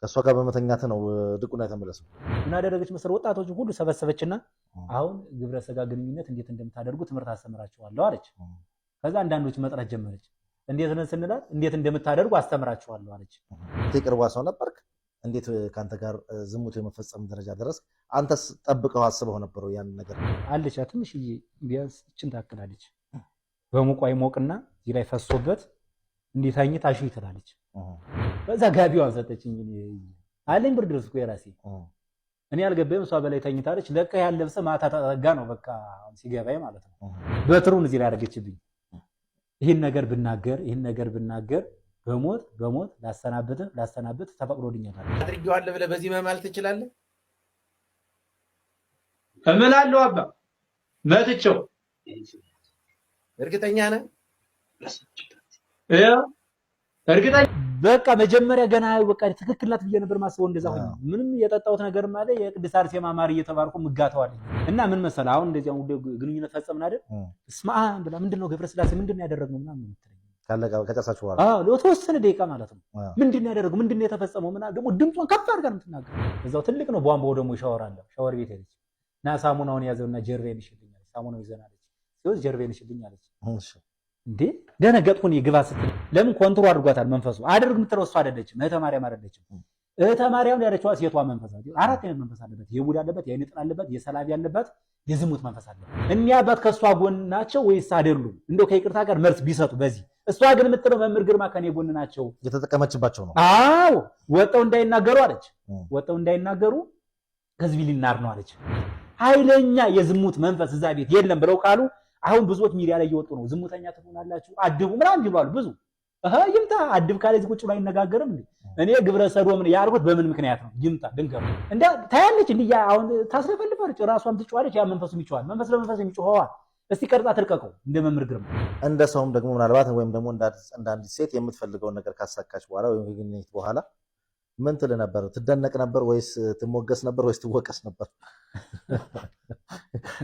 ከሷ ጋር በመተኛት ነው ድቁና የተመለሰው። ምን አደረገች መሰል ወጣቶች ሁሉ ሰበሰበችና አሁን ግብረ ስጋ ግንኙነት እንዴት እንደምታደርጉ ትምህርት አስተምራችኋለሁ አለች። ከዛ አንዳንዶች መጥራት ጀመረች። እንዴት ነን ስንላት እንዴት እንደምታደርጉ አስተምራችኋለሁ አለች። ቅርቧ ሰው ነበርክ? እንዴት ካንተ ጋር ዝሙት የመፈጸም ደረጃ ደረስክ? አንተስ ጠብቀው አስበው ነበር ያን ነገር? አለች ትንሽ ቢያንስ እችን ታክላለች። በሙቋ ይሞቅና እዚህ ላይ ፈሶበት እንዴታኝ ታሽ ትላለች። በዛ ጋቢዋን ሰጠችኝ። አለኝ ብርድ ልብስ እኮ የራሴ እኔ አልገባኝም። እሷ በላይ ተኝታለች። ለካ ያለብሰ ማታ ተጠጋ ነው በቃ ሲገባኝ ማለት ነው። በትሩን እዚህ ላይ አደረገችብኝ። ይሄን ነገር ብናገር በሞት ላሰናብት ተፈቅዶልኛል። አድርጌዋለሁ ብለህ በዚህ መማል ትችላለህ? እምላለሁ አባ መጥቼው እርግጠኛ ነህ? እርግጠኛ በቃ መጀመሪያ ገና በቃ ትክክል ናት ብዬ ነበር ማስበው። እንደዛ ሆነ ምንም የጠጣሁት ነገር ማለት የቅድስት አርሴማ ማር እየተባልኩ ምጋተዋለኝ እና ምን መሰለህ አሁን እንደዚህ አሁን ግንኙነት ፈጸምን አይደል? እስማ ብላ ምንድነው ገብረ ስላሴ ምንድነው ያደረግነው ምናምን የምትለኝ ከጨረሳችሁ በኋላ ለተወሰነ ደቂቃ ማለት ነው። ምንድነው ያደረገው ምንድነው የተፈጸመው ምናምን ደግሞ ድምጿን ከፍ አድርጋ ነው የምትናገረው። እዛው ትልቅ ነው ቧንቧው ደግሞ ሻወር አለ። ሻወር ቤት ሄደች እና ሳሙናውን ያዘውና ጀርቤን ይሽልኛል። ሳሙናው ይዘናለች ሲወዝ ጀርቤን ይሽልኛል። እሺ እንዴ ደነገጥኩኝ። ግባ ስትል ለምን ኮንትሮል አድርጓታል መንፈሱ። አድርግ የምትለው እሷ አይደለችም፣ እህተ ማርያም አይደለችም። እህተ ማርያም ያለችዋ ሴቷ መንፈስ አለ። አራት አይነት መንፈስ አለበት። የቡዳ አለበት፣ የንጥል አለበት፣ የሰላቢ አለበት፣ የዝሙት መንፈስ አለበት። እኒያባት ከሷ ጎን ናቸው ወይስ አይደሉም? እንደው ከይቅርታ ጋር መልስ ቢሰጡ በዚህ። እሷ ግን የምትለው መምህር ግርማ ከኔ ጎን ናቸው የተጠቀመችባቸው ነው። አዎ ወጣው እንዳይናገሩ አለች። ወጣው እንዳይናገሩ ከዚህ ሊናር ነው አለች። ኃይለኛ የዝሙት መንፈስ እዛ ቤት የለም ብለው ካሉ አሁን ብዙዎች ሚዲያ ላይ እየወጡ ነው። ዝሙተኛ ትሆናላችሁ አድቡ ምናምን ይሏል። ብዙ ይምጣ አድብ ካለ እዚህ ቁጭ ብሎ አይነጋገርም እንዴ? እኔ ግብረ ሰዶም ያልኩት በምን ምክንያት ነው? ይምጣ ድንገር እንዴ ታያለች እንዴ? አሁን ታስረፈልፋለች፣ ራሷም ትጫዋለች። ያ መንፈሱም ይጫዋል። መንፈስ ለመንፈስ የሚጮኸዋል። እስቲ ቀርጻ ትልቀቀው እንደ መምህር ግርማ። እንደ ሰውም ደግሞ ምናልባት ወይም ደግሞ እንደ አንዲት ሴት የምትፈልገውን ነገር ካሳካች በኋላ ወይም ግንኙነት በኋላ ምን ትል ነበር? ትደነቅ ነበር ወይስ ትሞገስ ነበር ወይስ ትወቀስ ነበር?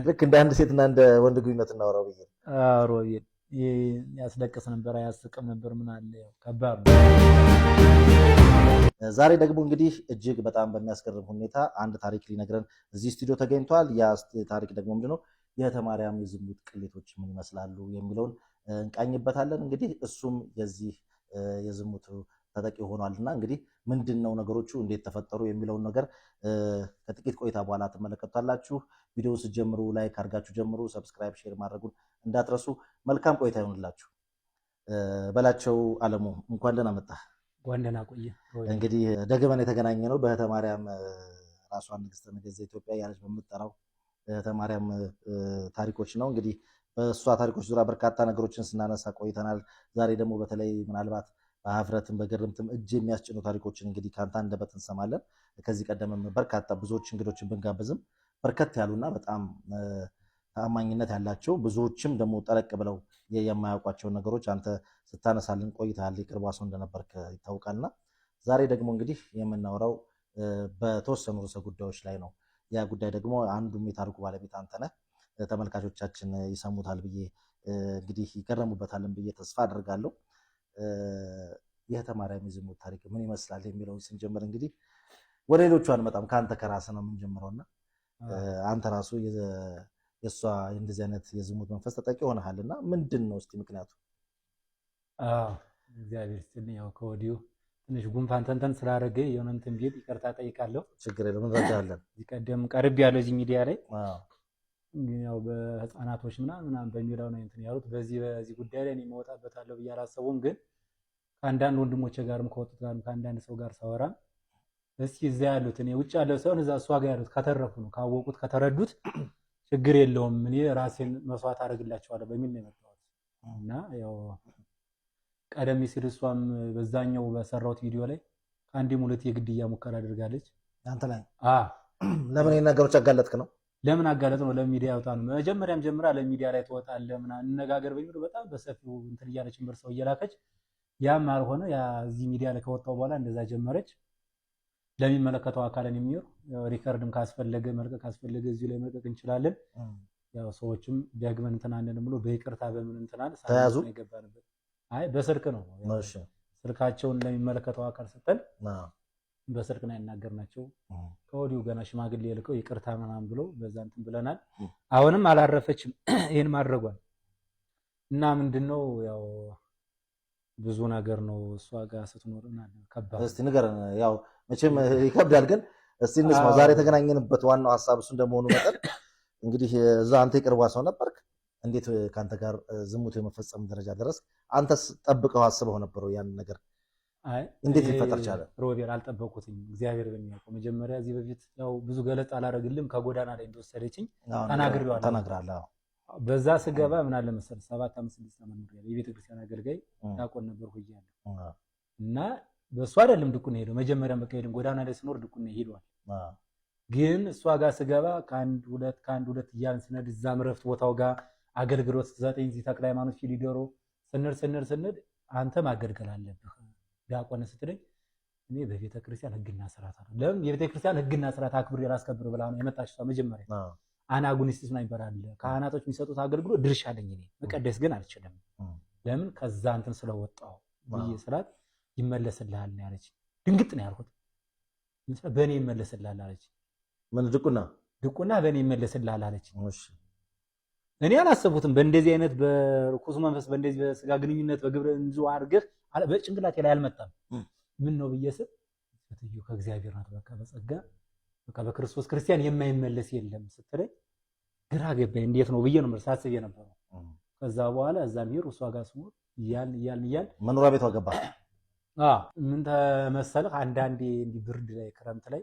ልክ እንደ አንድ ሴትና እንደ ወንድ ግንኙነት እናወራው ብዬ ሮቤል ያስለቅስ ነበር አያስቅም ነበር? ምን አለ ያው ከባድ ነው። ዛሬ ደግሞ እንግዲህ እጅግ በጣም በሚያስገርም ሁኔታ አንድ ታሪክ ሊነግረን እዚህ ስቱዲዮ ተገኝቷል። ያ ታሪክ ደግሞ ምንድነው? የእህተ ማርያም የዝሙት ቅሌቶች ምን ይመስላሉ የሚለውን እንቃኝበታለን። እንግዲህ እሱም የዚህ የዝሙት ተጠቂ ሆኗልና እንግዲህ ምንድነው ነገሮቹ እንዴት ተፈጠሩ የሚለውን ነገር ከጥቂት ቆይታ በኋላ ትመለከታላችሁ። ቪዲዮውን ስትጀምሩ ላይክ አድርጋችሁ ጀምሩ። ሰብስክራይብ፣ ሼር ማድረጉን እንዳትረሱ። መልካም ቆይታ ይሁንላችሁ። በላቸው አለሙ እንኳን ደህና መጣህ። እንኳን ደህና ቆየ። እንግዲህ ደግመን የተገናኘ ነው በእህተ ማርያም ራሷን ንግስተ ነገሥት ዘኢትዮጵያ ያለች በምትጠራው እህተ ማርያም ታሪኮች ነው። እንግዲህ በእሷ ታሪኮች ዙሪያ በርካታ ነገሮችን ስናነሳ ቆይተናል። ዛሬ ደግሞ በተለይ ምናልባት በሀፍረትም በግርምትም እጅ የሚያስጭኑ ታሪኮችን እንግዲህ ከአንተ አንደበት እንሰማለን። ከዚህ ቀደምም በርካታ ብዙዎች እንግዶችን ብንጋብዝም በርከት ያሉና በጣም ተአማኝነት ያላቸው ብዙዎችም ደግሞ ጠለቅ ብለው የማያውቋቸውን ነገሮች አንተ ስታነሳልን ቆይተሃል። የቅርቧ ሰው እንደነበርክ ይታወቃልና ዛሬ ደግሞ እንግዲህ የምናወራው በተወሰኑ ርዕሰ ጉዳዮች ላይ ነው። ያ ጉዳይ ደግሞ አንዱም የታሪኩ ባለቤት አንተ ነህ። ተመልካቾቻችን ይሰሙታል ብዬ እንግዲህ ይገረሙበታልን ብዬ ተስፋ አደርጋለሁ። የእህተ ማርያም የዝሙት ታሪክ ምን ይመስላል የሚለውን ስንጀምር እንግዲህ ወደ ሌሎቹ አንመጣም፣ ከአንተ ከራስህ ነው የምንጀምረውና አንተ ራሱ የእሷ እንደዚህ አይነት የዝሙት መንፈስ ተጠቂ ሆነሃልና ምንድን ነው እስቲ ምክንያቱ? እግዚአብሔር ይስጥልኝ። ያው ከወዲሁ ትንሽ ጉንፋን ተንተን ስላደረገ የሆነ እንትን ቢል ይቅርታ ጠይቃለሁ። ችግር የለም እንረዳለን። ቀደም ቀርብ ያለው እዚህ ሚዲያ ላይ ያው በህፃናቶች ምናምን በሚለው ነው እንትን ያሉት። በዚህ ጉዳይ ላይ እኔ መወጣበታለሁ ብዬ አላሰቡም። ግን ከአንዳንድ ወንድሞቼ ጋርም ከወጡት ጋርም ከአንዳንድ ሰው ጋር ሳወራ እስኪ እዛ ያሉት እኔ ውጭ ያለው ሰው እዛ እሷ ጋር ያሉት ከተረፉ ነው ካወቁት ከተረዱት ችግር የለውም እኔ ራሴን መስዋዕት አደርግላቸዋለሁ በሚል ነው የመጣሁት። እና ያው ቀደም ሲል እሷም በዛኛው በሰራሁት ቪዲዮ ላይ ከአንዴም ሁለት የግድያ ሙከራ አድርጋለች። አንተ ላይ ለምን ነገሮች አጋለጥክ ነው? ለምን አጋለጥ ነው? ለሚዲያ ያወጣ ነው። መጀመሪያም ጀምራ ለሚዲያ ላይ ተወጣለህ ምናምን እንነጋገር በሚሉ በጣም በሰፊው እንትን እያለች ምር ሰው እየላከች ያም አልሆነ ያ እዚህ ሚዲያ ላይ ከወጣው በኋላ እንደዛ ጀመረች። ለሚመለከተው አካልን የሚወር ሪከርድም ካስፈለገ መልቀቅ ካስፈለገ እዚህ ላይ መልቀቅ እንችላለን። ያው ሰዎችም ደግመን እንትን አንደንም ብሎ በይቅርታ በምን እንተናል ተያዙ የገባንበት አይ በስልክ ነው። እሺ ስልካቸውን ለሚመለከተው አካል ሰጠን። በስልክ ነው ያናገርናቸው። ከወዲሁ ገና ሽማግሌ ልከው ይቅርታ ምናምን ብሎ በዛ እንትን ብለናል። አሁንም አላረፈችም ይሄን ማድረጓል እና ምንድነው ያው ብዙ ነገር ነው እሷ ጋር ስትኖርና ከባድ። እስቲ ንገረን፣ ያው መቼም ይከብዳል፣ ግን እስቲ እንስማው። ዛሬ የተገናኘንበት ዋናው ሐሳብ እሱ እንደመሆኑ መጠን እንግዲህ እዛ አንተ የቅርቧ ሰው ነበርክ። እንዴት ካንተ ጋር ዝሙት የመፈጸም ደረጃ ደረስ? አንተስ ጠብቀው አስበው ነበረው ያን ነገር? አይ እንዴት ሊፈጠር ቻለ? ሮቤል አልጠበቁትኝ። እግዚአብሔር በሚያውቀው መጀመሪያ እዚህ በፊት ያው ብዙ ገለጽ አላረግልም። ከጎዳና ላይ እንደወሰደችኝ ተናግሬዋለሁ። በዛ ስገባ ምን አለ መሰለህ 7 5 6 ዓመት ነው ያለው የቤተ ክርስቲያን አገልጋይ ዲያቆን ነበርኩ እያለሁ እና በእሱ አይደለም ድቁና ሄደው መጀመሪያ መካሄድን ጎዳና ላይ ስኖር ድቁና ሄዷል። ግን እሷ ጋር ስገባ ከአንድ ሁለት እያልን ስነድ እዛም ረፍት ቦታው ጋር አገልግሎት ዘጠኝ እዚህ ተክለ ሃይማኖት ፊሊደሮ ስንድ አንተ ማገልገል አለብህ ዲያቆን ስትለኝ እኔ በቤተ ክርስቲያን ሕግና ስርዓት አለ። ለምን የቤተ ክርስቲያን ሕግና ስርዓት አክብሬ ላስከብር ብላ ነው የመጣችው እሷ መጀመሪያ። አናጉኒስቲስ ነው ይባላል። ካህናቶች የሚሰጡት አገልግሎት ድርሻ አለኝ እኔ መቀደስ ግን አልችልም። ለምን ከዛ እንትን ስለወጣው ብዬ ስላት ይመለስልሃል ነው ያለች። ድንግጥ ነው ያልኩት። በእኔ ይመለስልሃል አለች። ምን ድቁና በእኔ ይመለስልሃል አለች። እኔ አላሰቡትም። በእንደዚህ አይነት በርኩስ መንፈስ በእንደዚህ በስጋ ግንኙነት በግብረ እንዙ አድርገህ በጭንቅላቴ ላይ አልመጣም። ምን ነው ብዬ ስል ስትዩ ከእግዚአብሔር ናት በቃ በጸጋ በቃ በክርስቶስ ክርስቲያን የማይመለስ የለም ስትለኝ ግራ ገባኝ። እንዴት ነው ብዬ ነው ሳስብ የነበረው። ከዛ በኋላ እዛም ሄድኩ እሷ ጋር ስሞር እያልን መኖሪያ ቤቷ ገባ። ምን ተመሰለህ አንዳንዴ እንዲህ ብርድ ላይ ክረምት ላይ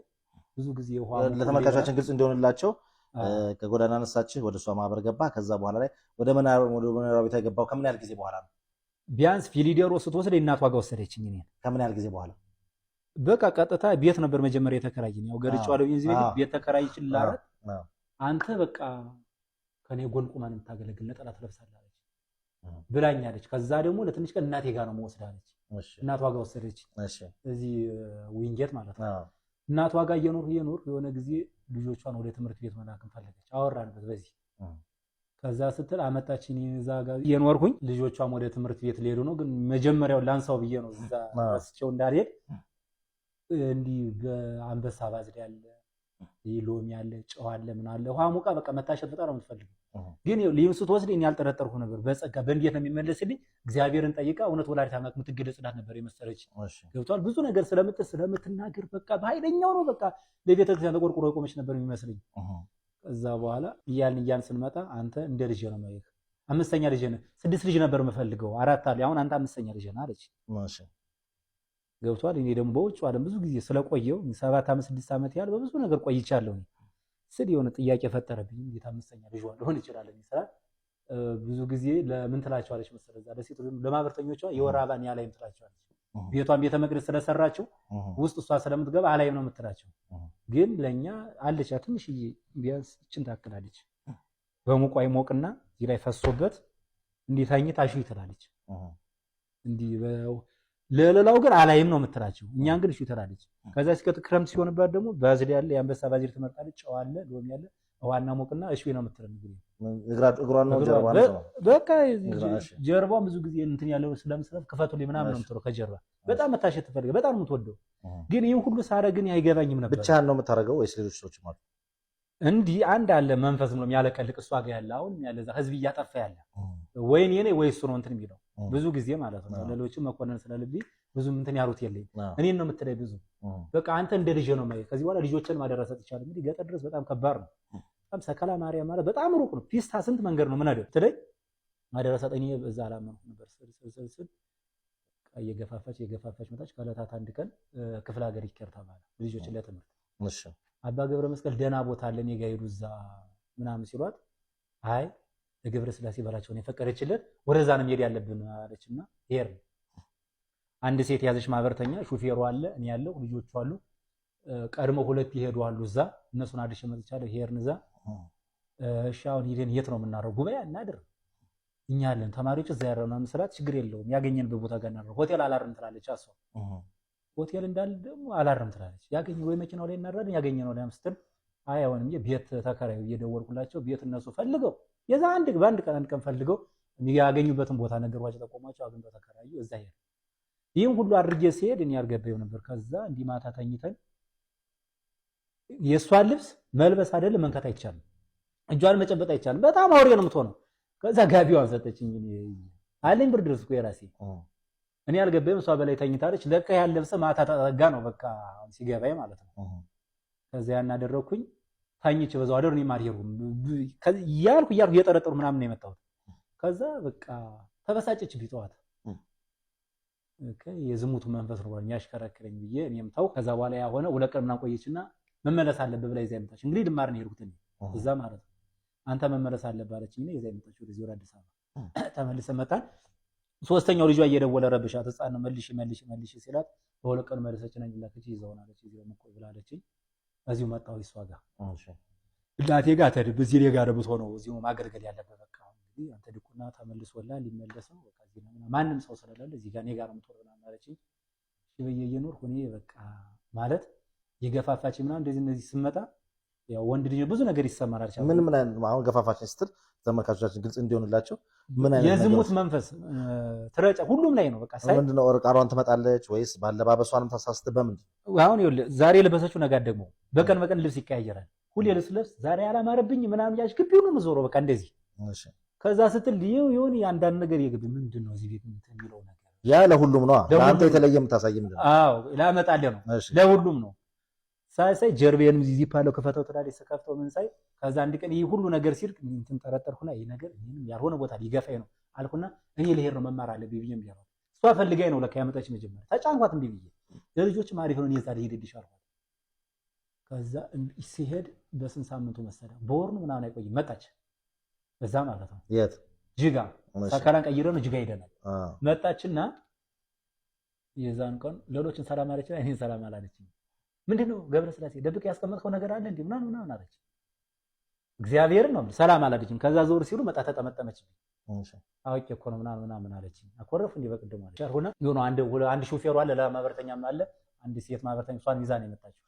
ብዙ ጊዜ ውሃ ለተመልካቻችን ግልጽ እንዲሆንላቸው ከጎዳና አነሳችህ ወደ እሷ ማህበር ገባ። ከዛ በኋላ ላይ ወደ መኖሪያ ቤቷ የገባው ከምን ያህል ጊዜ በኋላ ነው? ቢያንስ ፊሊደሮ ስትወስድ እናቷ ጋር ወሰደችኝ። እኔ ከምን ያህል ጊዜ በኋላ? በቃ ቀጥታ ቤት ነበር መጀመሪያ የተከራየኝ። ያው ገልጫዋለሁ እዚህ ቤት ተከራይችላራት አንተ በቃ ከኔ ጎን ቁማን የምታገለግል ነጠላ ትለብሳለህ አለች ብላኛለች። ከዛ ደግሞ ለትንሽ ቀን እናቴ ጋር ነው የምወስዳለች። እናቷ ጋር ወሰደች። እዚህ ዊንጌት ማለት ነው። እናቷ ጋር እየኖርኩ የሆነ ጊዜ ልጆቿን ወደ ትምህርት ቤት መላክን ፈለገች። አወራንበት በዚህ ከዛ ስትል አመጣችኝ። እዛ ጋር እየኖርኩኝ ልጆቿም ወደ ትምህርት ቤት ሊሄዱ ነው። ግን መጀመሪያው ላንሳው ብዬ ነው እዛ ረስቸው እንዳልሄድ እንዲህ በአንበሳ ባዝድ ያለ ሎሚ ያለ ጨው አለ ምን አለ ውሃ ሙቃ በቃ መታሸት በጣም ነው የምትፈልገው። ግን ሊም ስትወስድ እኔ ያልጠረጠርኩ ነበር። በጸጋ በእንዴት ነው የሚመለስልኝ? እግዚአብሔርን ጠይቃ እውነት ወላዲተ አምላክ የምትገለጽላት ነበር የመሰለች። ገብቷል። ብዙ ነገር ስለምትናገር በቃ በኃይለኛው ነው በቃ ለቤተ ክርስቲያን ተቆርቁሮ የቆመች ነበር የሚመስለኝ። ከዛ በኋላ እያልን ስንመጣ አንተ እንደ ልጅ ነው ማለት አምስተኛ ልጅ ነው። 6 ልጅ ነበር የምፈልገው 4 አለ። አሁን አንተ አምስተኛ ልጅ ነህ አለች። ማሻ ገብቷል። እኔ ደግሞ በውጭ ዓለም ብዙ ጊዜ ስለቆየው 7 5 6 ዓመት ያህል በብዙ ነገር ቆይቻለሁ። ስል የሆነ ጥያቄ ፈጠረብኝ። እንዴት አምስተኛ ልጅ ሆነ ይችላል እንስራ ብዙ ጊዜ ለምን ትላቸዋለች መሰለህ? እዛ ለሴቶች ለማህበርተኞቿ የወር አበባን ያላይም ትላቸዋለች። ቤቷን ቤተ መቅደስ ስለሰራችው ውስጥ እሷ ስለምትገባ አላይም ነው የምትላቸው። ግን ለኛ አለች ትንሽ ቢያንስ እችን ታክላለች። በሙቋ ይሞቅና እዚህ ላይ ፈሶበት እንዲታኝ ታሽ ትላለች። እንዲህ ለሌላው ግን አላይም ነው የምትላቸው። እኛን ግን እሺ ትላለች። ከዛ እስከ ክረምት ሲሆንባት ደግሞ ባዝል ያለ የአንበሳ ባዝል ትመርጣለች። ጨው አለ ሎሚ ያለ ዋና ሞቅና እሺ ነው የምትለን። እግሯን ነው ጀርባ ነው በቃ ጀርባው ብዙ ጊዜ እንትን ያለው ስለምስለፍ ክፈቱልኝ ምናምን ነው የምትለው። ከጀርባ በጣም መታሸት ትፈልግ በጣም ነው የምትወደው። ግን ይሄን ሁሉ ሳረግን አይገባኝም ነበር። ብቻህን ነው የምታረገው ወይስ ሌሎች ሰዎች ማለት? እንዲህ አንድ አለ መንፈስ ነው የሚያለቀልቅ እሷ ጋር ያለ አሁን ያለዛ ህዝብ እያጠፋ ያለ ወይ እኔ ነኝ ወይ እሱ ነው እንትን የሚለው ብዙ ጊዜ ማለት ነው። ሌሎችም መኮንን ስለልብኝ ብዙ እንትን ያሉት የለኝ እኔን ነው የምትለኝ ብዙ በቃ አንተ እንደ ልጅ ነው ማለት። ከዚህ በኋላ ልጆችን ማደረሰት ይቻላል። እንግዲህ ገጠር ድረስ በጣም ከባድ ነው። በጣም ሰከላ ማርያም ማለት በጣም ሩቅ ነው። ፒስታ ስንት መንገድ ነው ምን አይደል ትለኝ ማደረሰት እኔ በዛ አላመንኩ ነበር። ስል እየገፋፋች መጣች። ከዕለታት አንድ ቀን ክፍለ ሀገር ይቀር ተባለ ልጆችን ለትምህርት። እሺ አባ ገብረ መስቀል ደህና ቦታ አለ እኔ ጋር ሄዱ እዛ ምናምን ሲሏት አይ ለገብረ ስላሴ በላቸውን የፈቀደችለት ወደዛ ነው መሄድ ያለብን አለችና ሄር አንድ ሴት ያዘች ማህበርተኛ ሹፌሩ አለ እኔ ያለው ልጆቹ አሉ። ቀድሞ 2 ይሄዱ አሉ እዛ እነሱን አድርሼ መጥቻለሁ። ሄርን እዛ እሺ አሁን ሄደን የት ነው የምናረው? ጉባኤ እናድር እኛ አለን ተማሪዎች እዛ ያረና መስራት ችግር የለውም ያገኘንበት ቦታ ጋር እናድር። ሆቴል አላርም ትላለች አሷ ሆቴል እንዳል ደግሞ አላርም ትላለች። ያገኘ ወይ መኪናው ላይ እናድራለን ያገኘነው ላይ አምስተን አይ አሁንም ቤት ተከራዩ እየደወልኩላቸው ቤት እነሱ ፈልገው የዛ በአንድ ቀን ፈልገው ያገኙበትን ቦታ ነገርዋቸው ጠቆማቸው። አግኝተው ተከራዩ እዛ ሄደ። ይህን ሁሉ አድርጌ ሲሄድ እኔ ያልገባኝ ነበር። ከዛ እንዲህ ማታ ተኝተን የእሷን ልብስ መልበስ አይደለም መንካት አይቻልም፣ እጇን መጨበጥ አይቻልም። በጣም አውሬ ነው የምትሆነው። ከዛ ጋቢዋን ሰጠችኝ አለኝ ብርድ ልብስ እኮ የራሴ እኔ ያልገባኝም እሷ በላይ ተኝታለች። ለካ ያን ለብሰ ማታ ተጠጋ ነው በቃ ሲገባኝ ማለት ነው። ከዛ ያን አደረኩኝ ታኝቼ በዛው አደር እኔ ማርየሩም ያልኩ እየጠረጠሩ ምናምን ነው የመጣሁት። ከዛ በቃ ተበሳጨች ቢጠዋት የዝሙቱ መንፈስ ነው ያሽከረክረኝ ብዬ እኔም ተው። ከዛ በኋላ ያ ሆነ ሁለት ቀን ምናምን ቆየችና መመለስ አለብህ ብላ ይዛ መጣች። እንግዲህ ልማር ነው የሄድኩት እዛ ማለት ነው። አንተ መመለስ አለብህ አለችኝ እና ይዛ መጣች ወደዚህ ወደ አዲስ አበባ ተመልሰን መጣን። ሶስተኛው ልጇ እየደወለ ረብሻት ህፃን ነው መልሽ ሲላት በሁለት ቀን መለሰች ነኝ ላከች ይዘውና አለች ይዘው መቆይ ብላለችኝ። እዚሁ መጣሁ እሷ ጋር እናቴ ጋር ተድብ እዚህ ላይ ጋር ደብቶ ነው እዚሁ ማገልገል ያለበት በቃ እንግዲህ አንተ ድቁና ተመልሶላል ሊመለሰው በቃ እዚህ ነው ማንም ሰው ስለሌለ እዚህ ጋር እኔ ጋር ነው የምትወርና አለችኝ። እሺ በየ እየኖርኩ እኔ በቃ ማለት የገፋፋች ምናምን እንደዚህ እነዚህ ስመጣ ያው ወንድ ልጅ ብዙ ነገር ይሰማል አይደል? ምን አሁን ገፋፋችን ስትል ተመልካቾቻችን ግልጽ እንዲሆንላቸው ምን አይነት የዝሙት መንፈስ ትረጫ ሁሉም ላይ ነው በቃ ሳይ ምንድነው? ቃሏን ትመጣለች ወይስ ባለባበሷንም ታሳስተ በምንድን አሁን ይኸውልህ ዛሬ ለበሰችው ነገር ደግሞ በቀን ልብስ ይቀያየራል። ሁሌ ልብስ ዛሬ አላማረብኝ ምናምን ያች ግቢው ነው የምዞረው በቃ እንደዚህ። እሺ ከዛ ስትል ይሁን አንዳንድ ነገር የግቢ ምንድነው እዚህ ቤት የሚለው ነገር ያ ለሁሉም ነው። ለአንተ የተለየ የምታሳይ ምንድነው? አዎ ላመጣልህ ነው ለሁሉም ነው። ሳይ ጀርቤንም እዚህ ፓለው ከፈተው ትላለች ሰከፍተው ምን ሳይ ከዛ አንድ ቀን ይሄ ሁሉ ነገር ሲርቅ እንትን ጠረጠርኩና ይሄ ነገር ምንም ያልሆነ ቦታ ሊገፋኝ ነው አልኩና እኔ ልሄድ ነው መማር አለብኝ ብዬም ያለው እሷ ፈልጋኝ ነው ለካ ያመጣች መጀመሪያ ተጫንኳት እንዴ ብዬ ለልጆች ማሪፍ ነው እኔ ዛሬ ሄድልሽ አልኳት። ከዛ ሲሄድ በስንት ሳምንቱ መሰለ በወር ነው ምናምን አይቆይም መጣች። በዛ ማለት ነው የት ጅጋ ሰከላን ቀይረን ጅጋ ሄደናል። መጣችና የዛን ቀን ሌሎችን ሰላም አለችና እኔን ሰላም አላለችኝ። ምንድነው ገብረ ስላሴ ደብቅ ያስቀመጥከው ነገር አለ እንዴ ምናምን አለች። እግዚአብሔርን ነው ሰላም አላለችኝ። ከዛ ዞር ሲሉ መጣ ተጠመጠመች። አውቄ እኮ ነው ምናምን አለችኝ። አኮረፍ እንዴ በቅድም አለች። ሆነ ይሁን አንድ ሹፌሩ አለ ለማህበርተኛም አለ አንድ ሴት ማህበርተኛ እሷን ይዛ ነው የመጣችው።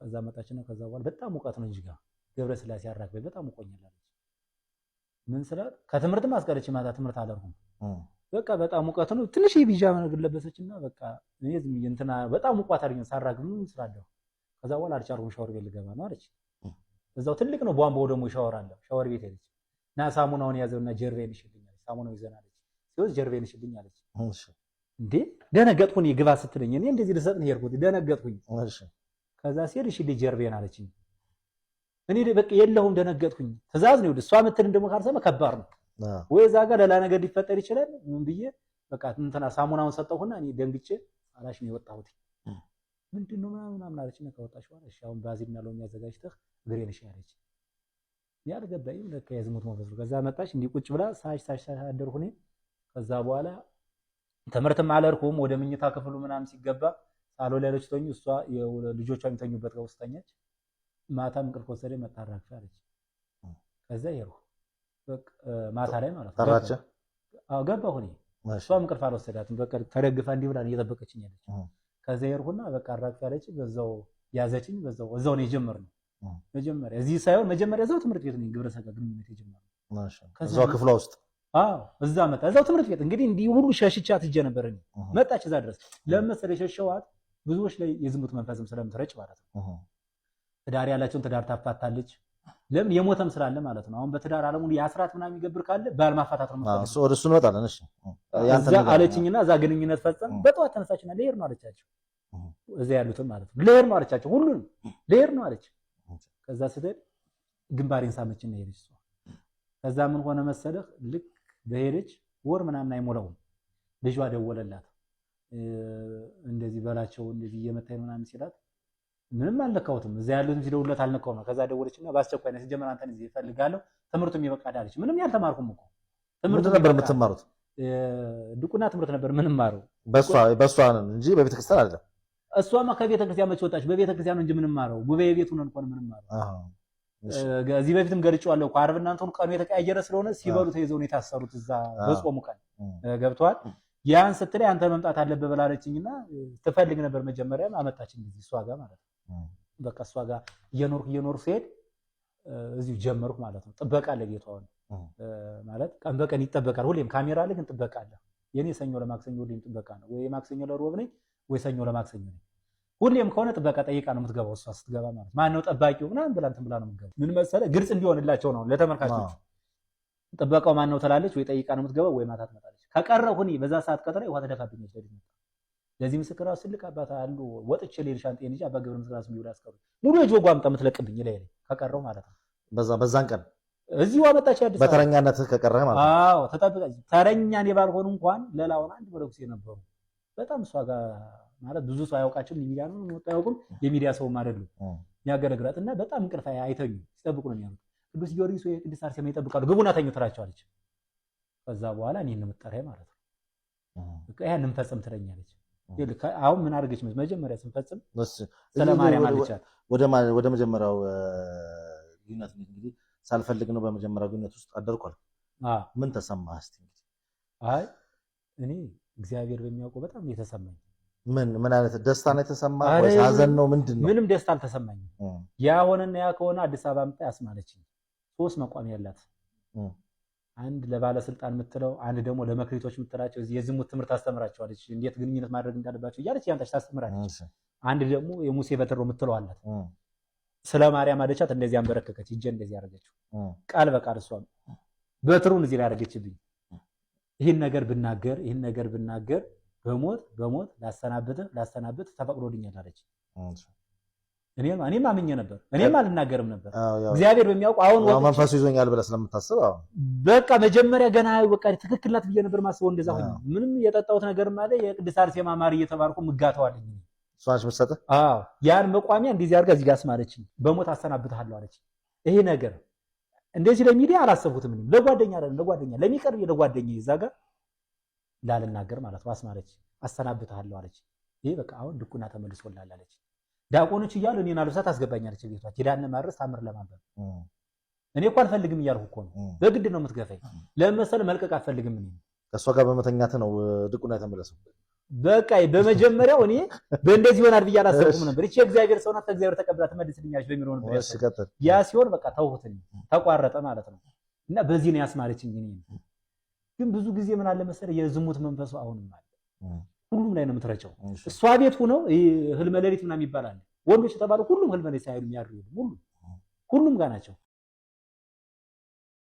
ከዛ መጣችና ከዛ በኋላ በጣም ሙቀት ነው እንጂ ጋር ገብረ ስላሴ አራግበኝ በጣም ሙቆኛል አለች። ምን ስላት ከትምህርትም አስቀረች ማታ ትምህርት አላልኩም በቃ በጣም ሙቀት ነው ትንሽ ቢጃማ ነገር ለበሰችና በቃ እኔ ዝም እንትና በጣም ሙቀት አድርገን ሳራግም ስላለው ከዛ በኋላ አልቻልኩም ሻወር ቤት ልገባ ነው አለች። እዛው ትልቅ ነው ቧንቧው ደግሞ ሻወር አለ ሻወር ቤት ሄደች እና ሳሙናውን ያዘውና ጀርቤን ይሽልኛል ሳሙናው ይዘናለች ሲወዝ ጀርቤን ይሽልኝ አለች። እሺ እንዴ ደነገጥኩኝ ግባ ስትለኝ እኔ እንደዚህ ልሰጥ ነው የሄድኩት ደነገጥኩኝ። እሺ ከዛ ሲሄድ ይሽልኝ ጀርቤን አለችኝ። እኔ በቃ የለሁም ደነገጥኩኝ። ትእዛዝ ነው እሷ ምትልን ደግሞ ካልሰማ ከባድ ነው ወይ እዛ ጋር ሌላ ነገር ሊፈጠር ይችላል ምን ብዬ በቃ እንትና ሳሙናውን ሰጠሁና እኔ ደንግጬ አላሽ ነው የወጣሁት። ምንድነው ምናምን አለችኝ። ከወጣሽ በኋላ እሺ አሁን ባዚልና ሎሚ አዘጋጅተህ ግሬን እሺ አለች። ያልገባኝም ለካ የዝሙት መንፈስ ነው። ከዛ መጣች እንዲህ ቁጭ ብላ ሳሽ አደርኩ እኔ። ከዛ በኋላ ትምህርትም አልሄድኩም ወደ መኝታ ክፍሉ ምናምን ሲገባ ሳሎን ላይ ተኙ። እሷ ልጆቿ የሚተኙበት ጋር ወስተኛች። ማታም እንቅልፍ ወሰደኝ መጣ አራግፋ አለች። ከዛ ይሄው በቃ ማታ ላይ ማለት ነው ተራቸ አው ገባሁ እኔ። እሷም እንቅልፍ አልወሰዳትም በቃ ተደግፋ እንዲህ ብላ እየጠበቀችኝ ያለች። ከዛ ይሄርኩና በቃ አራግፋ አለች። በዛው ያዘችኝ በዛው ነው የጀመርነው። መጀመሪያ እዚህ ሳይሆን መጀመሪያ እዛው ትምህርት ቤት ነው ግብረ ሰጋ ግንኙነት የጀመረው። ማሻአላ እዛው ክፍሏ ውስጥ እዛ መጣ እዛው ትምህርት ቤት እንግዲህ እንዲህ ሁሉ ሸሽቻት እጄ ነበር እኔ መጣች እዛ ድረስ ለምሳሌ ሸሸዋት ብዙዎች ላይ የዝሙት መንፈስም ስለምትረጭ ማለት ነው። ትዳር ያላቸውን ትዳር ታፋታለች። ለምን የሞተም ስላለ ማለት ነው። አሁን በትዳር ዓለሙ የአስራት ምናምን ይገብር ካለ ባል ማፋታት ነው ማለት ነው። ወደ እሱ እንመጣለን። እሺ ያንተ አለችኝና እዛ ግንኙነት ፈጸም በጠዋት ተነሳችና ልሄድ ነው አለቻቸው። እዛ ያሉትን ማለት ነው ልሄድ ነው አለቻቸው። ሁሉንም ልሄድ ነው አለች። ከዛ ስትሄድ ግንባሬን ሳመችና ሄደች እሷ። ከዛ ምን ሆነ መሰለህ ልክ በሄደች ወር ምናምን አይሞላውም ልጇ ደወለላት። እንደዚህ በላቸው እንደዚህ እየመታኝ ምናምን ሲላት ምንም አልነካሁትም። እዛ ያሉትም ሲደውልለት አልነካሁም ነው። ከዛ ደወለችና በአስቸኳይ ነው ሲጀመር አንተን እዚህ እፈልጋለሁ ትምህርቱም ይበቃል አለች። ምንም ያልተማርኩም እኮ ትምህርት ነበር የምትማሩት ድቁና ትምህርት ነበር ምንም ማረው በሷ እንጂ በቤተ ክርስቲያን አይደለም። እሷማ ከቤተ ክርስቲያን መች ወጣች? በቤተ ክርስቲያን ነው እንጂ ምንም ማረው ጉባኤ ቤቱ ነው እንኳን ምንም ማረው። እዚህ በፊትም ገልጬዋለሁ እኮ ዓርብና እንትኑ ቀኑ የተቀያየረ ስለሆነ ሲበሉ ተይዘው ነው የታሰሩት እዛ በጾሙ ቀን ገብቷል። ያን ስትለኝ አንተ መምጣት አለብህ ብላለችኝና ትፈልግ ነበር መጀመሪያም አመጣችኝ እዚህ እሷ ጋር ማለት ነው። በቃ እሷ ጋር እየኖርኩ ሲሄድ እዚሁ ጀመርኩ ማለት ነው። ጥበቃ አለ ቤቷ ማለት ቀን በቀን ይጠበቃል። ሁሌም ካሜራ አለ ግን ጥበቃ አለ። የኔ ሰኞ ለማክሰኞ ሁሌም ጥበቃ ነው። ወይ ማክሰኞ ለሮብ ነኝ ወይ ሰኞ ለማክሰኞ ነኝ። ሁሌም ከሆነ ጥበቃ ጠይቃ ነው የምትገባው። እሷ ስትገባ ማለት ማን ነው ጠባቂው ምናምን ብላ እንትን ብላ ነው የምትገባው። ምን መሰለህ ግልጽ እንዲሆንላቸው ነው ለተመልካቾች። ጥበቃው ማን ነው ትላለች ወይ ጠይቃ ነው የምትገባው ወይ ማታ ትመጣለች። ከቀረሁ እኔ በዛ ሰዓት ቀጥሬ ውሃ ተደፋብኛለች ለዲህ ነው። ለዚህ ምስክር ራሱ ትልቅ አባት አሉ። ወጥቼ ሌል ሻንጤን ይዤ አባ ገብረ መስቀል የሚውል አስቀሩ ሙሉ የጆጓ አምጣ የምትለቅብኝ ላይ ከቀረሁ ማለት ነው። በዛን ቀን እዚሁ አመጣች አዲስ አበባ በተረኛነት ከቀረህ ማለት ነው። አዎ ተጠብቀኝ። ተረኛን የባልሆኑ እንኳን ለላውን አንድ መለኩሴ ነበሩ። በጣም እሷ ጋር ማለት ብዙ ሰው አያውቃቸውም። የሚዲያ ነው ወጣ ያውቁም የሚዲያ ሰውም አይደሉም። ያገለግላት እና በጣም እንቅልፍ አይተኙ ሲጠብቁ ነው የሚያሉት። ቅዱስ ጊዮርጊስ ወይ ቅዱስ አርሴማ ይጠብቃሉ። ግቡና ተኙ ትላቸዋለች። ከዛ በኋላ እኔን ነው የምትጠራኝ ማለት ነው። በቃ ያን እንፈጽም ትለኛለች። አሁን ምን አድርገች መጀመሪያ ስንፈጽም ስለ ማርያም አለቻት። ወደ መጀመሪያው ግንኙነት እንግዲህ ሳልፈልግ ነው በመጀመሪያው ግንኙነት ውስጥ አደርኳል። ምን ተሰማህ እስቲ? አይ እኔ እግዚአብሔር በሚያውቀው በጣም የተሰማኝ ምን አይነት ደስታ ነው የተሰማህ ወይስ ሀዘን ነው? ምንድነው? ምንም ደስታ አልተሰማኝም። ያ ሆነና ያ ከሆነ አዲስ አበባ አምጣ ያስማለችኝ። 3 መቋሚያ ያላት አንድ ለባለስልጣን የምትለው አንድ ደግሞ ለመክሊቶች የምትላቸው የዝሙት ትምህርት ታስተምራቸዋለች። እንዴት ግንኙነት ማድረግ እንዳለባቸው እያለች ያንተሽ ታስተምራለች። አንድ ደግሞ የሙሴ በትሮ የምትለው አላት። ስለ ማርያም አለቻት። እንደዚህ አንበረከከች። እጄ እንደዚህ ያደረገችው ቃል በቃል እሷ በትሩን እዚህ ላይ ያደረገችብኝ። ይህን ነገር ብናገር በሞት ላሰናብት ተፈቅዶልኛል አለች። እኔም አምኜ ነበር። እኔም አልናገርም ነበር። እግዚአብሔር በሚያውቀው አሁን መንፈሱ ይዞኛል ብለህ ስለምታስብ በቃ መጀመሪያ ገና በቃ ትክክል ናት ብዬ ነበር ማስበው። እንደዛ ሆነ። ምንም የጠጣሁት ነገር ማለት የቅድስት አርሴማ ማር እየተባርኩ ምጋተዋለኝ እሷንሽ መሰጠ። ያን መቋሚያ እንደዚህ አድርጋ እዚህ ጋር አስማለችኝ። በሞት አሰናብትሃለሁ አለች። ይሄ ነገር እንደዚህ ለሚዲያ አላሰብኩትም። ለጓደኛ ለሚቀርብ ለጓደኛ ይዛ ጋር ላልናገር ማለት ነው። አስማለች። አሰናብትሃለሁ አለች። ይሄ በቃ አሁን ድቁና ተመልሶላል አለች። ዲያቆኖች እያሉ እኔን አልብሳት አስገባኛለች ቤቷ። ኪዳነ ማርያም ታምር ለማንበብ እኔ እኮ አልፈልግም እያልኩ እኮ ነው። በግድ ነው የምትገፋኝ። ለምን መሰለህ? መልቀቅ አልፈልግም። እኔ ከእሷ ጋር በመተኛት ነው ድቁና የተመለሰው። በቃ በመጀመሪያው እኔ በእንደዚህ ይሆናል ብዬ አላሰብኩም ነበር። እቺ እግዚአብሔር ሰው ናት፣ እግዚአብሔር ተቀብላ ትመልስልኛለች በሚለው ነበር። ያ ሲሆን በቃ ተውሁት፣ ተቋረጠ ማለት ነው። እና በዚህ ነው ያስማለችኝ። እኔ ግን ብዙ ጊዜ ምን አለ መሰለህ የዝሙት መንፈሱ አሁንም አለ። ሁሉም ላይ ነው የምትረጨው። እሷ ቤት ሆነው ህልመ ሌሊት ምናምን ይባላል። ወንዶች የተባሉ ሁሉም ህልመ ሌሊት ሳይሉ የሚያድሩ ሁሉም ጋር ናቸው።